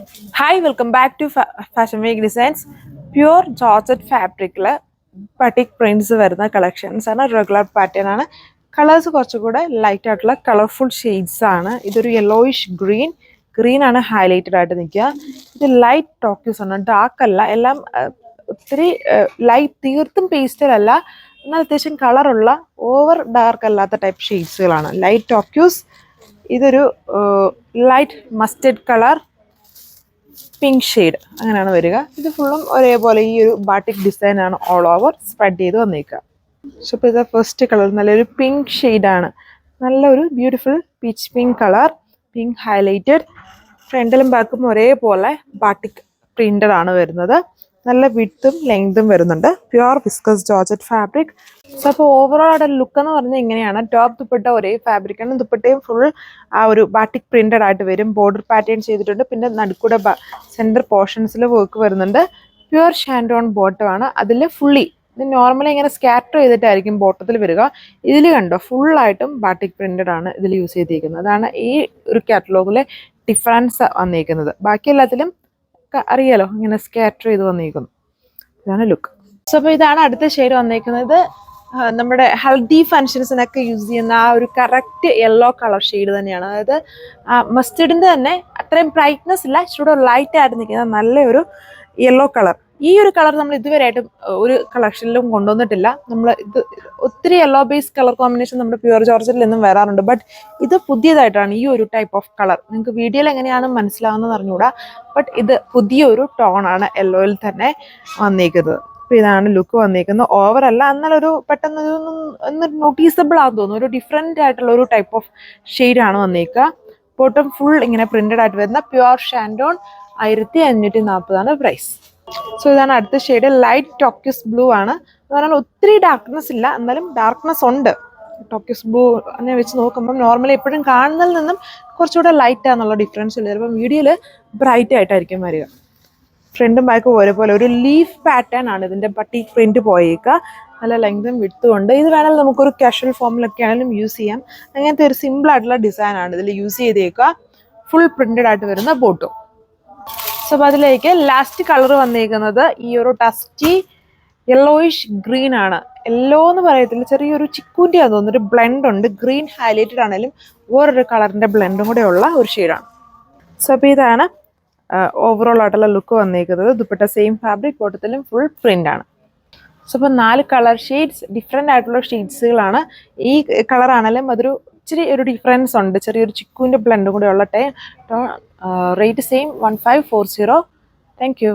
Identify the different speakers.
Speaker 1: Hi, welcome back to Fashion Week Designs. Pure Georgette fabricല് batik prints വരുന്ന collections ആണ്. Regular pattern ആണ്. Colours കുറച്ചുകൂടെ light ആയിട്ടുള്ള colourful shades ആണ്. ഇതൊരു യെല്ലോയിഷ് ഗ്രീൻ ആണ് ഹൈലൈറ്റഡ് ആയിട്ട് നിൽക്കുക. ഇത് ലൈറ്റ് ടോക്യൂസ് ആണ്, ഡാർക്ക് അല്ല. എല്ലാം ഒത്തിരി ലൈറ്റ്, തീർത്തും പേസ്റ്റൽ അല്ല, എന്നാൽ അത്യാവശ്യം കളറുള്ള ഓവർ ഡാർക്ക് അല്ലാത്ത ടൈപ്പ് ഷെയ്ഡ്സുകളാണ്. ലൈറ്റ് ടോക്യൂസ്. ഇതൊരു light mustard colour, pink shade, അങ്ങനെയാണ് വരിക. ഇത് ഫുള്ളും ഒരേപോലെ ഈ ഒരു ബാട്ടിക് ഡിസൈൻ ആണ് ഓൾ ഓവർ സ്പ്രെഡ് ചെയ്ത് വന്നേക്കുക. സോ ഇപ്പോൾ ഇത് ഫസ്റ്റ് കളർ നല്ലൊരു പിങ്ക് ഷെയ്ഡാണ്. നല്ലൊരു beautiful peach pink colour, pink highlighted. ഫ്രണ്ടിലും ബാക്കും ഒരേപോലെ ബാട്ടിക് പ്രിന്റഡ് ആണ് വരുന്നത്. നല്ല വിഡ്ത്തും ലെങ്തും വരുന്നുണ്ട്. Pure viscous georgette fabric. So അപ്പോൾ ഓവറോൾ ആയിട്ട് ലുക്ക് എന്ന് പറഞ്ഞാൽ ഇങ്ങനെയാണ്. ടോപ്പ് ദുപ്പട്ട ഒരേ ഫാബ്രിക്കാണ്. ദുപ്പട്ടയും ഫുൾ ആ ഒരു ബാട്ടിക് പ്രിന്റഡ് ആയിട്ട് വരും. ബോർഡർ പാറ്റേൺ ചെയ്തിട്ടുണ്ട്. പിന്നെ നടുക്കൂടെ സെൻറ്റർ പോർഷൻസിൽ വർക്ക് വരുന്നുണ്ട്. പ്യുവർ ഷാൻഡോൺ ബോട്ടം ആണ്. അതിൽ ഫുള്ളി ഇത് നോർമലി ഇങ്ങനെ സ്കാറ്റർ ചെയ്തിട്ടായിരിക്കും ബോട്ടത്തിൽ വരിക. ഇതിൽ കണ്ടോ ഫുള്ളായിട്ടും ബാട്ടിക് പ്രിന്റഡ് ആണ് ഇതിൽ യൂസ് ചെയ്തിരിക്കുന്നത്. അതാണ് ഈ ഒരു കാറ്റലോഗിലെ ഡിഫറൻസ് വന്നിരിക്കുന്നത്. ബാക്കി എല്ലാത്തിലും അറിയാലോ ഇങ്ങനെ സ്കാറ്റർ ചെയ്ത് വന്നിരിക്കുന്നു. ഇതാണ് ലുക്ക്. സോ അപ്പോൾ ഇതാണ് അടുത്ത ഷെയ്ഡ് വന്നിരിക്കുന്നത്. നമ്മുടെ ഹൽദി ഫങ്ഷൻസിനൊക്കെ യൂസ് ചെയ്യുന്ന ആ ഒരു കറക്റ്റ് യെല്ലോ കളർ ഷെയ്ഡ് തന്നെയാണ്. അതായത് മസ്റ്റർഡിൻ്റെ തന്നെ അത്രയും ബ്രൈറ്റ്നെസ് ഇല്ല, ഇച്ചിരി ലൈറ്റ് ആയിട്ട് നിൽക്കുന്ന നല്ലൊരു യെല്ലോ കളർ. ഈ ഒരു കളർ നമ്മൾ ഇതുവരെയായിട്ടും ഒരു കളക്ഷനിലും കൊണ്ടുവന്നിട്ടില്ല. നമ്മൾ ഇത് ഒത്തിരി യെല്ലോ ബേസ് കളർ കോമ്പിനേഷൻ നമ്മുടെ പ്യുവർ ജോർജറ്റിൽ നിന്നും വരാറുണ്ട്. ബട്ട് ഇത് പുതിയതായിട്ടാണ് ഈ ഒരു ടൈപ്പ് ഓഫ് കളർ. നിങ്ങൾക്ക് വീഡിയോയിൽ എങ്ങനെയാണ് മനസ്സിലാവുന്നത് അറിഞ്ഞുകൂടാ. ബട്ട് ഇത് പുതിയൊരു ടോണാണ് യെല്ലോയിൽ തന്നെ വന്നിരിക്കുന്നത്. അപ്പോൾ ഇതാണ് ലുക്ക് വന്നിരിക്കുന്നത്. ഓവറല്ല, എന്നാലൊരു പെട്ടെന്ന് ഒന്ന് നോട്ടീസബിൾ ആണെന്ന് തോന്നുന്നു. ഒരു ഡിഫറെൻ്റ് ആയിട്ടുള്ള ഒരു ടൈപ്പ് ഓഫ് ഷെയ്ഡാണ് വന്നിരിക്കുക. ബോട്ടം ഫുൾ ഇങ്ങനെ പ്രിന്റഡ് ആയിട്ട് വരുന്ന പ്യുവർ ഷാൻഡോൺ 1540 പ്രൈസ്. സോ ഇതാണ് അടുത്ത ഷെയ്ഡ്. ലൈറ്റ് ടോക്യൂസ് ബ്ലൂ ആണ്. എന്ന് പറഞ്ഞാൽ ഒത്തിരി ഡാർക്ക്നെസ് ഇല്ല, എന്നാലും ഡാർക്ക്നെസ് ഉണ്ട്. ടോക്യൂസ് ബ്ലൂ എന്നെ വെച്ച് നോക്കുമ്പം നോർമലി എപ്പോഴും കാണുന്നതിൽ നിന്നും കുറച്ചുകൂടെ ലൈറ്റ് ആണെന്നുള്ള ഡിഫറൻസ് ഉള്ളത്. ചിലപ്പം വീഡിയോയിൽ ബ്രൈറ്റ് ആയിട്ടായിരിക്കും വരിക. ഫ്രണ്ടും ബാക്കും ഒരേപോലെ ഒരു ലീഫ് പാറ്റേൺ ആണ് ഇതിൻ്റെ ബട്ടിക് പ്രിന്റ് പോയേക്കുക. നല്ല ലെങ്തും വിഡ്ത്തും ഉണ്ട്. ഇത് വേണമെങ്കിൽ നമുക്കൊരു കാഷ്വൽ ഫോമിലൊക്കെ ആണെങ്കിലും യൂസ് ചെയ്യാം. അങ്ങനത്തെ ഒരു സിമ്പിൾ ആയിട്ടുള്ള ഡിസൈൻ ആണ് ഇതിൽ യൂസ് ചെയ്തേക്കുക. ഫുൾ പ്രിന്റഡ് ആയിട്ട് വരുന്ന ബോട്ടും. സോ അപ്പോൾ അതിലേക്ക് ലാസ്റ്റ് കളർ വന്നിരിക്കുന്നത് ഈ ഒരു ടസ്റ്റി യെല്ലോയിഷ് ഗ്രീൻ ആണ്. യെല്ലോ എന്ന് പറയത്തില്ല, ചെറിയൊരു ചിക്കൂൻ്റെ ആണെന്ന് തോന്നുന്നു. ഒരു ബ്ലെൻഡ് ഉണ്ട്. ഗ്രീൻ ഹൈലൈറ്റഡ് ആണെങ്കിലും വേറൊരു കളറിൻ്റെ ബ്ലെൻഡും കൂടെ ഉള്ള ഒരു ഷെയ്ഡാണ്. സോ അപ്പോൾ ഇതാണ് ഓവറോൾ ആയിട്ടുള്ള ലുക്ക് വന്നിരിക്കുന്നത്. ദുപ്പട്ട സെയിം ഫാബ്രിക്, ബോട്ടത്തിലും ഫുൾ പ്രിന്റ് ആണ്. സോ അപ്പോൾ 4 കളർ ഷെയ്ഡ്സ്, ഡിഫറെൻ്റ് ആയിട്ടുള്ള ഷെയ്ഡ്സുകളാണ്. ഈ കളറാണെങ്കിലും അതൊരു ഇച്ചിരി ഒരു ഡിഫറൻസ് ഉണ്ട്. ചെറിയൊരു ചിക്കുവിൻ്റെ ബ്ലെൻഡും കൂടെ ഉള്ള റേറ്റ് സെയിം 1540. Thank you.